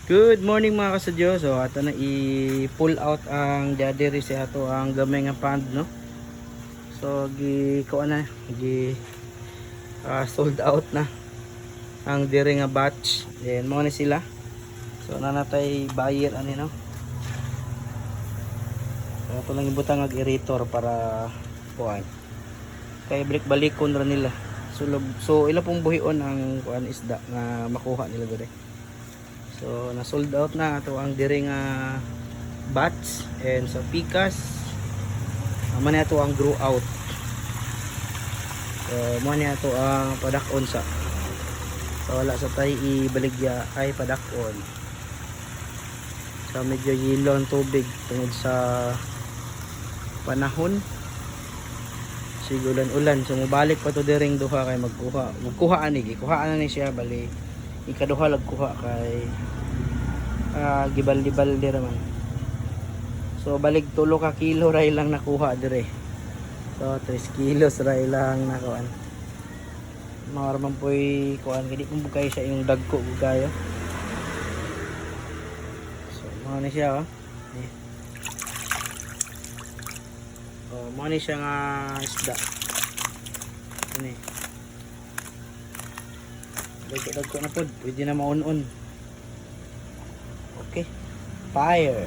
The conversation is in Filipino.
Good morning mga kasadyo. So ato na i-pull out ang diri sa ato ang gamay nga pond, no. So gi kuan na gi sold out na ang diri nga batch. Then mo na sila. So nanatay buyer ani, no. So ato lang ibutang ang aerator para kuan. Kay balik-balikon ra nila. So ila pong buhion ang kuan isda nga makuha nila diri. So na sold out na ato ang diri nga batch, and sa pikas man ato ang grow out. So man ato ang padakon sa wala sa tay ibaligya ay padakon. So medyo yelo ang tubig tungod sa panahon, sigulan-ulan. So mobalik pa to diring duha kay magkuha ani gikuhaan na ni siya, bali ikaduha lag kuha kay gibal-baldi raman. So balik 3 ka kilo ray lang nakuha dire. So 3 kilos ray lang nakuan. Maaraman po'y kuan kadi kung bugay siya yung dagko bugayo. So mo ni siya, oh. Oh, mo ni siya nga isda. Ini. Dagko na pod, pwede na maun-un. Okay. Fire.